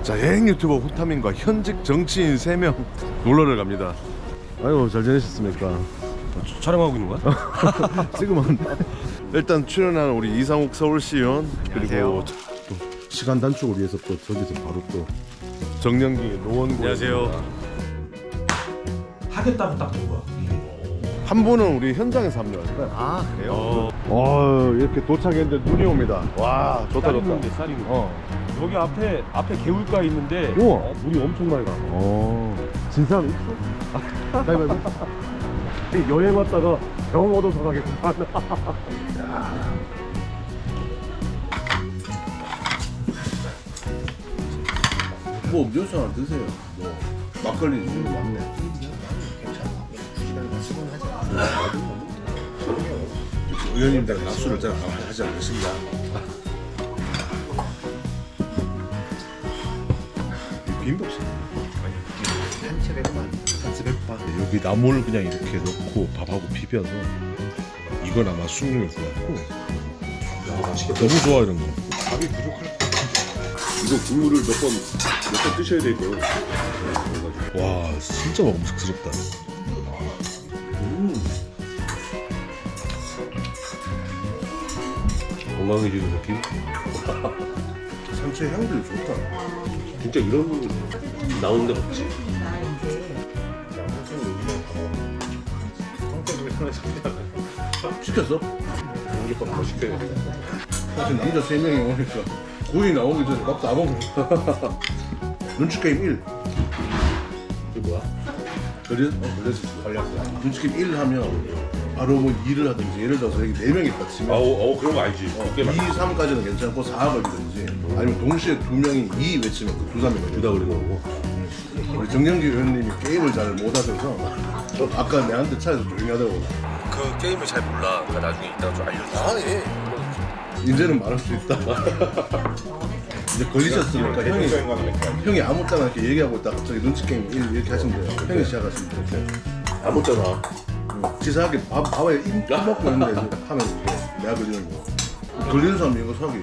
자, 여행 유튜버 후타민과 현직 정치인 3명 놀러를 갑니다. 아이고, 잘 지내셨습니까? 촬영하고 있는 거야? 지금은 일단 출연하는 우리 이상욱 서울시의원, 그리고 또 시간 단축을 위해서 또 저기서 바로 또 정년기 노원구. 안녕하세요. 하겠다면 딱 누가? 한 분은 우리 현장에서 합류하시나요? 아 그래요? 이렇게 도착했는데 눈이 옵니다. 와, 좋다 쌀이 좋다. 있는데 쌀이 있는데. 여기 앞에 개울가 있는데 우와. 물이 엄청 많이 가. 진 사람 있어? 가위바위보. 여행 왔다가 병 얻어서 가겠구만. 뭐 음료수 하나 드세요. 뭐 막걸리 주는 거 맞네. 의원님들 낮술을 잘 하지 않겠습니다. 빈법씨. 한채백반. 여기 나물 그냥 이렇게 넣고 밥하고 비벼서 이건 아마 숭늉일 것 같고. 야, 맛있겠다. 너무 좋아 이런 거. 밥이 부족할 것 같아. 이거 국물을 몇 번 드셔야 될 거예요. 와, 진짜 먹음직스럽다. 건강해지는 느낌? 상추의 향들이 좋다. 진짜 이런 나오는 데 없지. 시켰어? 공깃밥 더 시켜야겠다. 사실 남자 3명이 오니까 고기 나오기 전에 밥 다 먹어. 눈치게임 1. 이게 뭐야? 걸렸어. 눈치게임 1 하면 바로 뭐 2를 하든지, 예를 들어서 여기 4명 있다 치면 그런 거 알지. 2, 3까지는 괜찮고 4 걸리든지 아니면 동시에 2명이 2 외치면 그 2, 3이 걸려. 두다 그리는 거고. 우리 정영기 의원님이 게임을 잘 못하셔서 아까 내한테 차에서 조용히 하더라고. 그 게임을 잘 몰라. 그러니까 나중에 이따가 좀 알려줘. 이제는 말할 수 있다. 이제 걸리셨으니까 형이 아무렇잖아 이렇게 얘기하고 있다 갑자기 눈치게임 1 이렇게 하시면 돼요. 형이 시작하시면 돼요. 아무잖아. 치사하게 밥에 입 먹고 있는데 이제 하면 이제 내가 걸리는 거. 걸리는 사람 이거 사기.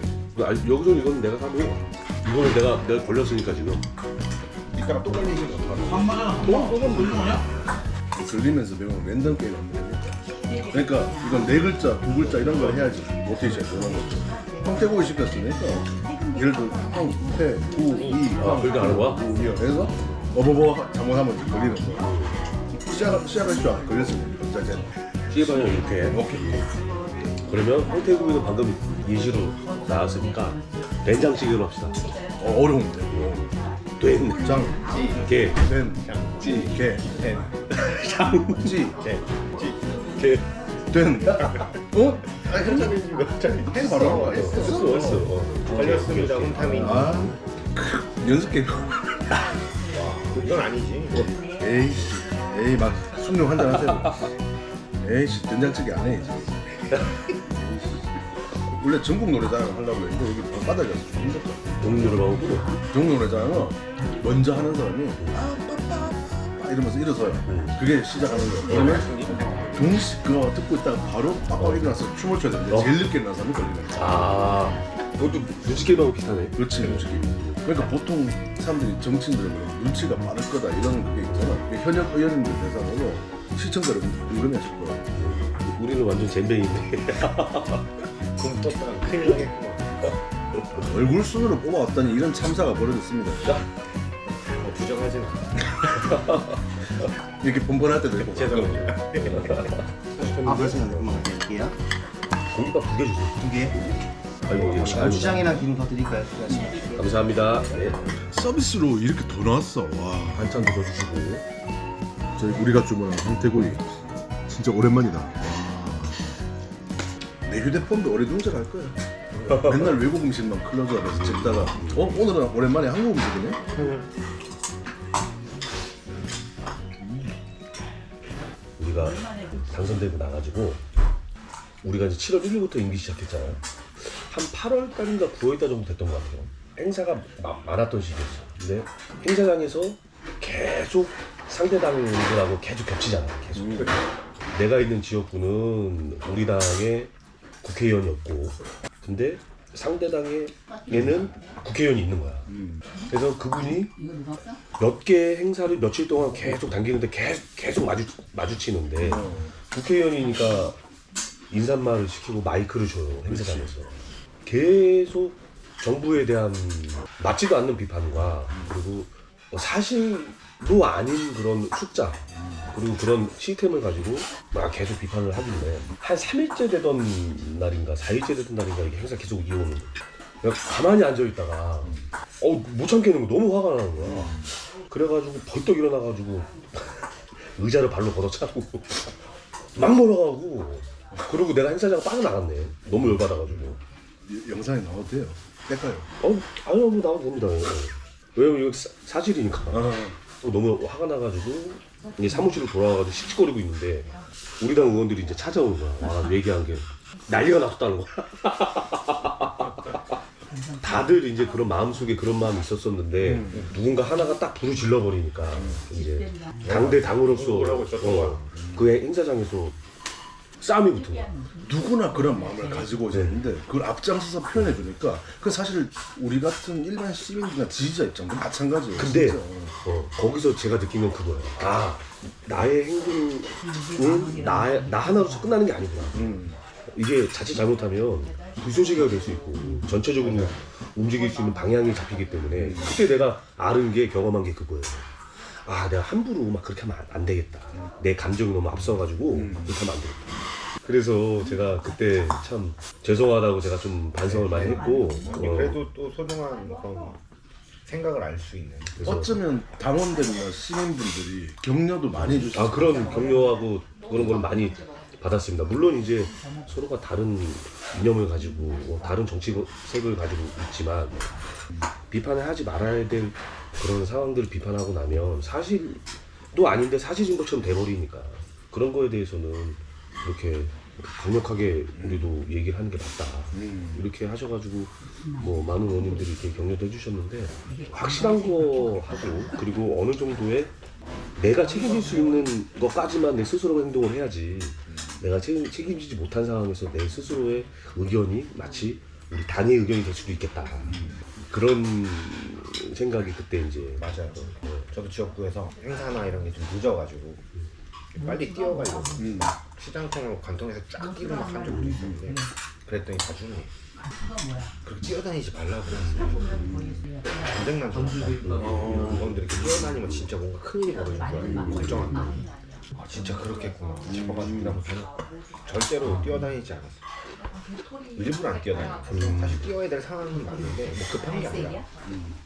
여기서 이건 내가 사고 이거는 내가 걸렸으니까 지금. 이따가 또 걸리는 거. 걸리면서 배우면 랜덤 게임 하면 되니까. 그러니까 이건 4글자, 2글자 이런 걸 해야지 모티션 그런 거. 황태고기 시켰으니까 예를 들어 황태, 구, 이, 그렇게 하는 거야? 그래서 어버버 잘못하면 이제 걸리는 거. 시작하시죠. 걸렸습니다. 자, 이제 시계방향 이렇게. 오케이. 그러면 황태구이는 방금 예시로 나왔으니까 된장찌개로 합시다. 어려운데. 된, 장, 게, 된, 찌, 개, 된, 장, 찌, 게. 된. 어? 아니 현장님 해 바로 하는 거 했어. 걸렸습니다, 훈타민. 아, 연습 게임. 이건 아니지. 에이 막 숭늉 한잔 하세요. 에이씨 된장찌개 안 해 이제. 원래 전국 노래자랑 하려고 했는데 여기 방바닥이라서 좀 힘들다. 동료를 하고 전국 노래자랑은 먼저 하는 사람이 아 이러면서 일어서요. 그게 시작하는 거예요. 그러면 동시 그거 듣고 있다가 바로 빡빡 일어나서 춤을 춰야 되는데 제일 늦게 일어난 사람이 걸리는 거야. 그것도 눈치게임하고 비슷하네. 그렇지 눈치 게임. 그러니까 보통 사람들이 정치인들은 눈치가 빠를 거다 이런 그게 있잖아. 현역 의원님들 대상으로 시청자를 궁금해하실 거야. 우리는 완전 잼뱅이인데. 금 떴다가 큰일 나겠구만. 얼굴 순으로 뽑아왔더니 이런 참사가 벌어졌습니다. 부정하진 않아. 이렇게 뻔뻔할 때도 있고. 죄송합니다. 아 그렇습니다. 금방 드릴게요. 공깃밥 2개 주세요. 2개. 아이고, 고추장이랑 기름 더 드릴까요? 감사합니다. 네. 서비스로 이렇게 더 나왔어. 와 반찬도 더 주시고. 저희 우리가 주문한 황태구이 진짜 오랜만이다. 와. 내 휴대폰도 어리둥절 할 거야. 맨날 외국 음식만 클로즈업해서 찍다가 오늘은 오랜만에 한국 음식이네. 우리가 당선되고 나가지고 우리가 이제 7월 1일부터 임기 시작했잖아요. 한 8월 달인가 9월 달 정도 됐던 것 같아요. 행사가 많았던 시기였어. 근데 행사장에서 계속 상대당들하고 계속 겹치잖아. 계속. 내가 있는 지역구는 우리 당의 국회의원이었고, 근데 상대당에는 국회의원이 있는 거야. 그래서 그분이 몇 개 행사를 며칠 동안 계속 당기는데 계속 마주치는데 국회의원이니까 인사말을 시키고 마이크를 줘요 행사장에서. 계속 정부에 대한 맞지도 않는 비판과 그리고 사실도 아닌 그런 숫자 그리고 그런 시스템을 가지고 막 계속 비판을 하길래 한 3일째 되던 날인가 4일째 되던 날인가 이게 행사 계속 이어오는 거야. 내가 가만히 앉아있다가 못 참겠는 거 너무 화가 나는 거야. 그래가지고 벌떡 일어나가지고 의자를 발로 걷어차고 막 몰아가고 그리고 내가 행사장 빠져나갔네. 너무 열받아가지고. 영상에 나와도 돼요? 뺄까요? 아니요 뭐 나와도 됩니다. 왜냐면 이거 사실이니까. 또 너무 화가 나가지고 이제 사무실로 돌아와가지고 씩씩거리고 있는데 우리 당 의원들이 이제 찾아오는 거야. 얘기한 게 난리가 났었다는 거야. 다들 이제 그런 마음속에 그런 마음이 있었었는데 누군가 하나가 딱 불을 질러버리니까 이제 당대 당으로서 그 행사장에서 싸움이 붙은 거야. 누구나 그런 마음을 가지고 있는데 그걸 앞장서서 표현해 주니까 그 사실 우리 같은 일반 시민이나 지지자 입장도 마찬가지예요. 근데 진짜. 거기서 제가 느낀 건 그거예요. 나의 행동은 나 하나로서 끝나는 게 아니구나. 이게 자칫 잘못하면 불쏘시개가 될 수 있고 전체적으로 움직일 수 있는 방향이 잡히기 때문에 그때 내가 아는 게 경험한 게 그거예요. 내가 함부로 막 그렇게 하면 안 되겠다. 내 감정이 너무 앞서가지고 그렇게 하면 안 되겠다. 그래서 제가 그때 참 죄송하다고 제가 좀 반성을 많이 했고 그래도 또 소중한 그런 생각을 알 수 있는. 어쩌면 당원들이나 시민분들이 격려도 많이 해주시죠. 그런 격려하고 그런 걸 많이 받았습니다. 물론 이제 서로가 다른 이념을 가지고 다른 정치색을 가지고 있지만 비판을 하지 말아야 될 그런 상황들을 비판하고 나면 사실도 아닌데 사실인 것처럼 돼버리니까 그런 거에 대해서는 이렇게 강력하게 우리도 얘기를 하는 게 맞다. 이렇게 하셔가지고 뭐 많은 의원님들이 이렇게 격려도 해주셨는데 확실한 거 하고 그리고 어느 정도의 내가 책임질 수 있는 것까지만 내 스스로가 행동을 해야지 내가 책임지지 못한 상황에서 내 스스로의 의견이 마치 우리 당의 의견이 될 수도 있겠다. 그런 생각이 그때 이제 맞아요. 저도 지역구에서 행사나 이런 게 좀 늦어가지고 빨리 뛰어가려고 시장통으로 관통해서 쫙 뛰고 막 한 적도 있었는데 그랬더니 나중에 그렇게 뛰어다니지 말라고 그랬어요. 전쟁난 줄 알았다. 이분들이 이렇게 뛰어다니면 진짜 뭔가 큰일이 벌어질 거야. 걱정한다. 진짜 그렇겠구나 싶어가지고 그다음에 저는 절대로 뛰어다니지 않았어요. 일부러 안 뛰어다녀요. 사실 뛰어야 될 상황은 맞는데 뭐 급한 게 아니라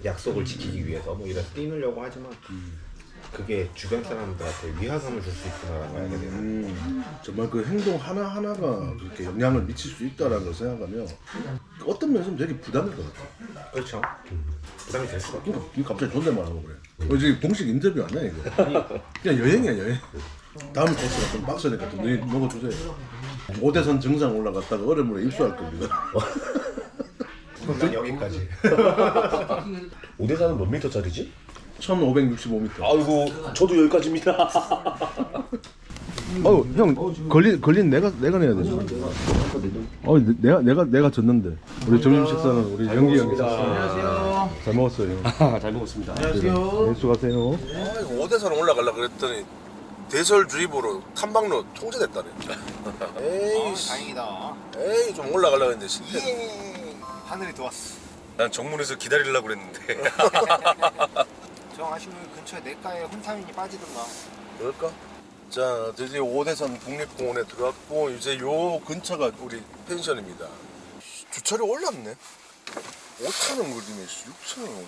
약속을 지키기 위해서 뭐 이래서 뛰느려고 하지만 그게 주변 사람들한테 위화감을 줄 수 있구나라고 해야 되나. 정말 그 행동 하나하나가 그렇게 영향을 미칠 수 있다는 걸 생각하면 어떤 면에서는 되게 부담일 것 같아. 그렇죠. 부담이 될 수가 없죠. 이거 갑자기 존댓말 하고 그래. 지금 공식 인터뷰 아니야 이거. 그냥 여행이야 여행. 다음 코스가 좀 빡세니까 좀 너희 먹어주세요. 5대선 정상 올라갔다가 얼음물에 입수할 겁니다. 그럼 난 여기까지. 5대산은 몇 미터짜리지? 1565m. 아이고 저도 여기까지입니다. 형 걸린 내가 내야 돼. 내가 졌는데. 우리 점심 식사는 우리 영기 형이 샀어요. 안녕하세요. 잘 먹었어요. 잘 먹었습니다. 안녕하세요. 네, 수고하세요. 5대선 올라가려고 그랬더니 대설주의보로 탐방로 통제됐다네. 에이씨, 다행이다. 에이 좀 올라가려고 했는데 실패. 하늘이 도왔어. 난 정문에서 기다리려고 그랬는데. 저 아시면 근처에 내과에 혼타민이 빠지던가. 그럴까? 자, 드디어 5대선 국립공원에 들어왔고 이제 요 근처가 우리 펜션입니다. 주차료 올랐네. 5,000원 걸리네. 6,000원 올랐네.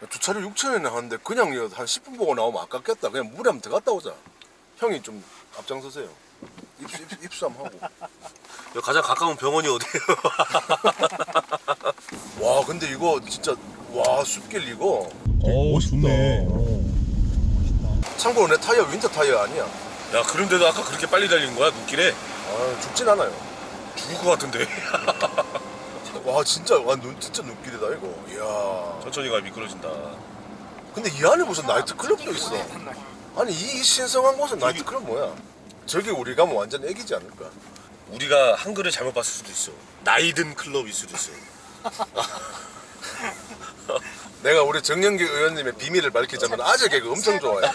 주차료 6,000원이나 하는데 그냥 한 10분 보고 나오면 아깝겠다. 그냥 물에 한번 들어갔다 오자. 형이 좀 앞장서세요. 입수 한번 하고. 여기 가장 가까운 병원이 어디예요? 와, 근데 이거 진짜 숲길 이거. 좋네. 참고로 내 타이어 윈터 타이어 아니야. 야 그런데도 아까 그렇게 빨리 달리는 거야 눈길에? 죽진 않아요. 죽을 것 같은데. 와 진짜 진짜 눈길이다 이거. 이야. 천천히 가 미끄러진다. 근데 이 안에 무슨 나이트클럽도 있어. 아니 이 신성한 곳에 나이트클럽 뭐야? 저기 우리 가면 완전 애기지 않을까? 우리가 한글을 잘못 봤을 수도 있어. 나이든 클럽일 수도 있어. 내가 우리 정영기 의원님의 비밀을 밝히자면 아재 개그 엄청 좋아해.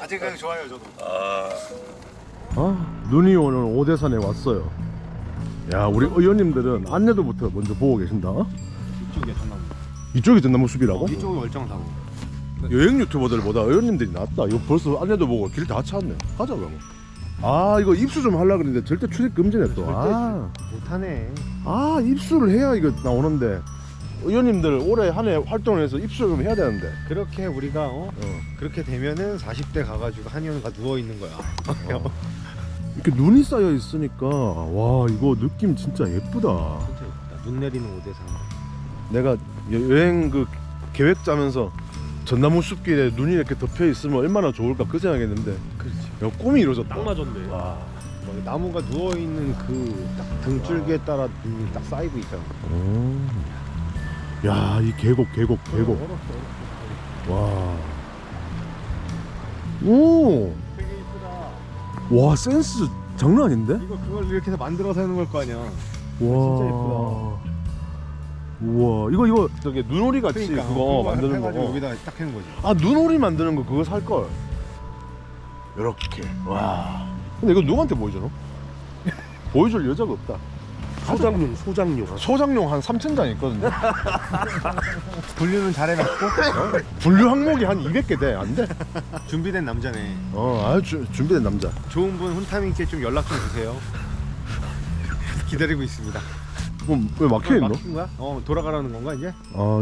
아직 그냥 좋아요 저도. 눈이 오는 오대산에 왔어요. 야, 우리 의원님들은 안내도부터 먼저 보고 계신다. 이쪽에 전나무. 이쪽이 전나무 숲이라고? 이쪽이 월정사고. 여행 유튜버들보다 의원님들이 낫다. 이거 벌써 안내도 보고 길 다 찾았네. 가자 그러면. 아, 이거 입수 좀 하려고 그랬는데 절대 출입 금지네 또. 못하네. 입수를 해야 이거 나오는데. 의원님들 올해 한 해 활동을 해서 입수를 좀 해야 되는데. 그렇게 우리가 그렇게 되면은 40대 가가지고 한의원가 누워 있는 거야. 이렇게 눈이 쌓여 있으니까 와, 이거 느낌 진짜 예쁘다. 진짜 예쁘다. 눈 내리는 오대산. 내가 여행 그 계획 짜면서 전나무 숲길에 눈이 이렇게 덮여 있으면 얼마나 좋을까 그 생각했는데. 그렇지. 야, 꿈이 이루어졌다. 딱 맞았네. 와. 나무가 누워 있는 그 딱 등줄기에 따라 눈이 딱 쌓이고 있잖아. 야, 이 계곡. 와. 오. 되게 이쁘다. 와, 센스 장난 아닌데? 이거 그걸 이렇게 해서 만들어서 하는 걸 거 아니야. 와. 진짜 예쁘다. 우와, 이거 저기 눈오리 같이 그러니까 그거 만드는 해가지고 거. 여기다 딱 해는 거지. 아, 눈오리 만드는 거 그거 살 걸. 이렇게. 와. 근데 이거 누구한테 보여주노? 보여줄 여자가 없다. 소장용. 소장용 한 3,000장 있거든요. 분류는 잘해놨고 분류 항목이 한 200개 돼. 안 돼? 준비된 남자네. 준비된 남자. 좋은 분 혼타민 있게 좀 연락 좀 주세요. 기다리고 있습니다. 왜 막혀 있노? 막힌 거야? 돌아가라는 건가 이제?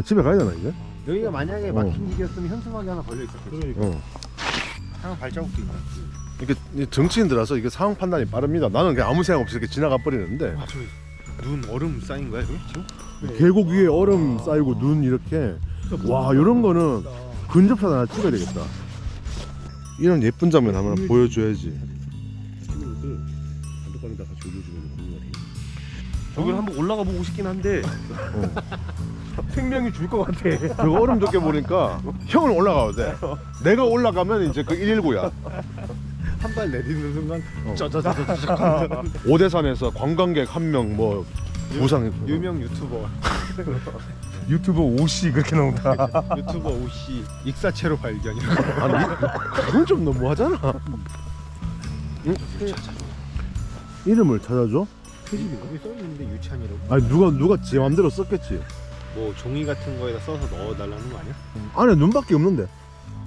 집에 가야 되나 이제? 여기가 만약에 막힌 길이었으면 현수막이 하나 걸려 있었겠지. 상황 발자국도 있네. 이게 정치인들라서 이게 상황 판단이 빠릅니다. 나는 그냥 아무 생각 없이 이렇게 지나가 버리는데. 아, 저기 눈 얼음 쌓인 거야 여기 지금? 계곡 위에 얼음 쌓이고 눈 이렇게. 와, 이런 거는 근접샷 하나 찍어야 되겠다. 이런 예쁜 장면 하나 보여줘야지. 단톡방에다 같이 올려주면 좋은 것 같아요. 저걸 한번 올라가 보고 싶긴 한데 생명이 줄 것 같아. 저거 얼음 적게 보니까 형은 올라가도 돼. 내가 올라가면 이제 그 119야. 한 발 내딛는 순간 오대산에서 관광객 한 명 뭐 부상. 유명 유튜버 유튜버 오씨 그렇게 나온다. 유튜버 오씨 익사체로 발견. 아니, 그건 좀 너무하잖아. 응? 이름을 찾아줘? 여기 써 있는데 유찬이라고. 아니, 누가 지 맘대로 썼겠지. 뭐 종이 같은 거에다 써서 넣어달라는 거 아니야? 안에 눈밖에 없는데.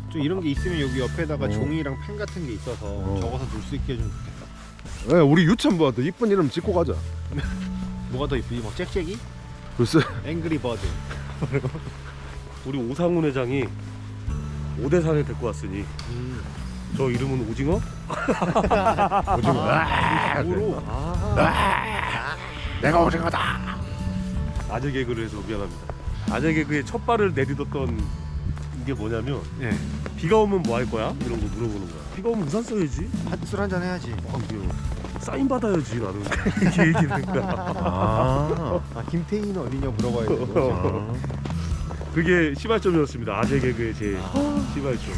좀 이런 게 있으면 여기 옆에다가 어. 종이랑 펜 같은 게 있어서 적어서 둘 수 있게 해주면 좋겠다. 왜 우리 유찬보다 더 이쁜 이름 짓고 가자. 뭐가 더 이쁘지? 막 짹짹이? 글쎄. 앵그리 버드. 우리 오상훈 회장이 오대산에 데리고 왔으니 저 이름은 오징어? 오로. 내가 오징어다. 아재 개그를 해서 미안합니다. 아재 개그의 첫 발을 내딛었던 게 뭐냐면 비가 오면 뭐 할 거야? 이런 거 물어보는 거야. 비가 오면 우산 써야지. 술 한잔 해야지. 사인 받아야지 나는. 이렇게 얘기하는 거야. 김태희는 어디냐 물어봐야 되고. 그게 시발점이었습니다. 아재 개그의 제 시발점.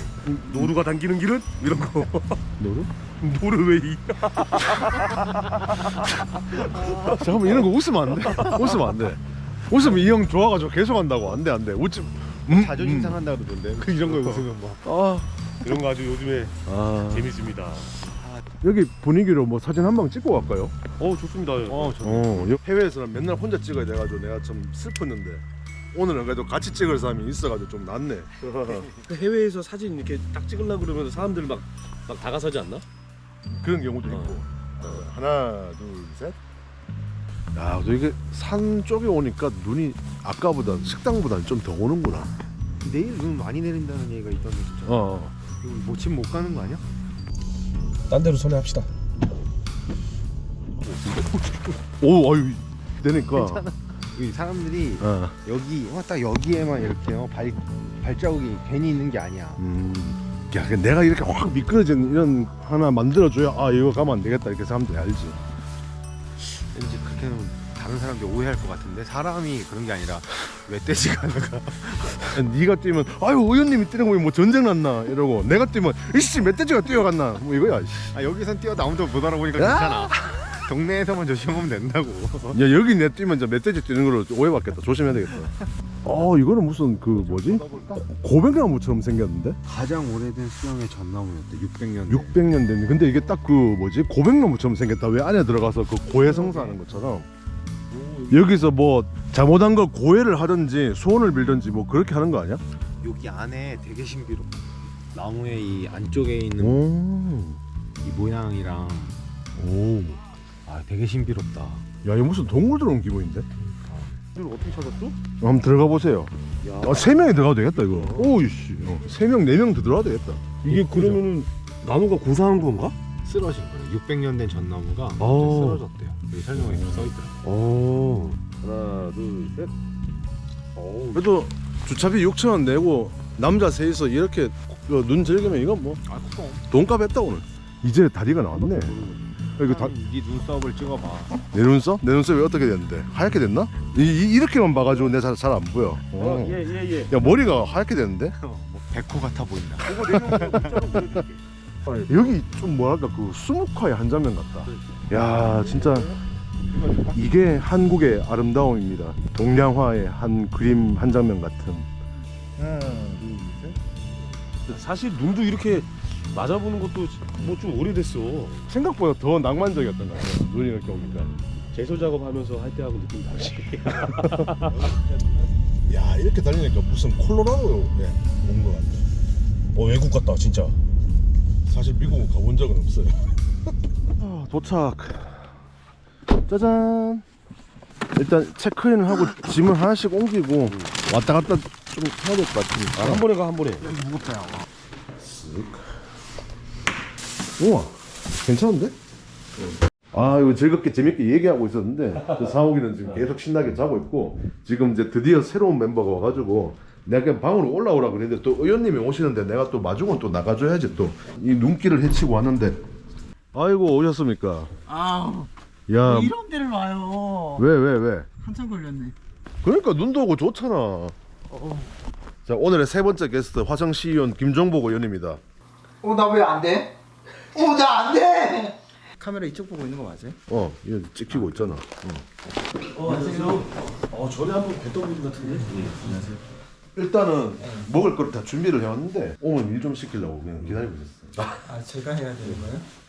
노루가 당기는 길은? 이런 거. 노루? 노르웨이. 잠깐만, 이런 거 웃으면 안 돼. 웃으면 안 돼. 웃으면 이 형 좋아가지고 계속 한다고. 안 돼, 안 돼. 웃지. 자존심 상한다 그러던데. 그 이런 거 웃으면 뭐. 이런 거 아주 요즘에 재밌습니다. 여기 분위기로 뭐 사진 한 방 찍고 갈까요? 좋습니다. 해외에서는 맨날 혼자 찍어야 돼가지고 내가 좀 슬펐는데 오늘은 그래도 같이 찍을 사람이 있어가지고 좀 낫네. 해외에서 사진 이렇게 딱 찍으려고 그러면 사람들 막 다가서지 않나? 그런 경우도 있고. 하나, 둘, 셋. 야, 너 이게 산 쪽에 오니까 눈이 아까보다 식당보다는 좀 더 오는구나. 내일 눈 많이 내린다는 얘기가 있던데 진짜. 모침 못 가는 거 아니야? 딴 데로 선회합시다. 오, 아유, 되니까. 이 사람들이 여기 딱 여기에만 이렇게 발자국이 괜히 있는 게 아니야. 야, 내가 이렇게 확 미끄러진 이런 하나 만들어줘야 이거 가면 안 되겠다 이렇게 사람들이 알지. 왠지 그렇게 하면 다 다른 사람들이 오해할 것 같은데 사람이 그런 게 아니라 멧돼지가 나가. 네가 뛰면 아유 의원님이 뛰는 거 보면 뭐 전쟁 났나 이러고 내가 뛰면 이씨 멧돼지가 뛰어갔나 뭐 이거야. 아, 여기선 뛰어도 아무도 못 알아보니까 괜찮아. 동네에서만 조심하면 된다고. 야 여기 내 뛰면 이제 멧돼지 뛰는 걸로 오해받겠다. 조심해야 되겠다. 이거는 무슨 그 뭐지? 고백나무처럼 생겼는데? 가장 오래된 수영의 전나무였대. 600년. 600년 된. 근데 이게 딱 그 뭐지? 고백나무처럼 생겼다. 왜 안에 들어가서 그 고해성사하는 것처럼 여기서 뭐 잘못한 걸 고해를 하든지 소원을 빌든지 뭐 그렇게 하는 거 아니야? 여기 안에 되게 신비롭다. 나무의 이 안쪽에 있는 오. 이 모양이랑 오. 되게 신비롭다. 야, 이거 무슨 동물 들어온 기분인데? 이걸 어떻게 찾았어? 한번 들어가 보세요. 야. 3명이 들어가도 되겠다 이거. 오이씨. 3명, 4명 더 들어가도 되겠다. 이게 그러면은 나무가 고사한 건가? 쓰러진 거예요. 600년 된 전나무가 쓰러졌대요. 여기 설명에 써 있더라고. 오. 하나, 둘, 셋. 그래도 주차비 6,000원 내고 남자 셋이서 이렇게 눈 즐기면 이건 뭐 그럼. 돈값 했다 오늘. 이제 다리가 나왔네. 이거 다 네 눈썹을 찍어봐. 내 눈썹? 내 눈썹이 어떻게 됐는데? 하얗게 됐나? 이렇게만 봐가지고 내가 잘 안 보여. 예. 야 머리가 하얗게 됐는데? 뭐 백호 같아 보인다. 여기 좀 뭐랄까 그 수묵화의 한 장면 같다. 야 진짜 이게 한국의 아름다움입니다. 동양화의 한 그림 한 장면 같은. 사실 눈도 이렇게 맞아보는 것도 뭐 좀 오래됐어. 생각보다 더 낭만적이었던 것 같아요. 눈이 이렇게 오니까. 제소 작업하면서 할 때하고 느낌 다르지. 야 이렇게 달리니까 무슨 콜로라도에 온 것 같아. 외국 같다 진짜. 사실 미국은 가본 적은 없어요. 도착. 짜잔. 일단 체크인을 하고 짐을 하나씩 옮기고 왔다 갔다 좀 해야 될 것 같으니까. 한 번에 가 한 번에. 우와 괜찮은데? 이거 즐겁게 재밌게 얘기하고 있었는데 그 상욱이는 지금 계속 신나게 자고 있고 지금 이제 드디어 새로운 멤버가 와가지고 내가 그냥 방으로 올라오라 그랬는데 또 의원님이 오시는데 내가 또 마중은 또 나가줘야지 또 이 눈길을 헤치고 왔는데 아이고 오셨습니까? 아우 야 왜 이런 데를 와요. 왜? 한참 걸렸네. 그러니까 눈도 오고 좋잖아. 자 오늘의 세 번째 게스트 화성 시의원 김종복 의원입니다. 나 왜 안 돼? 나 안 돼. 카메라 이쪽 보고 있는 거 맞아요? 이거 찍히고 있잖아. 안녕하세요. 전에 한번 뵀던 분 같은데. 안녕하세요. 일단은 먹을 걸 다 준비를 해왔는데 오면 일 좀 시키려고 그냥 기다리고 있었어. 제가 해야 되는 거예요?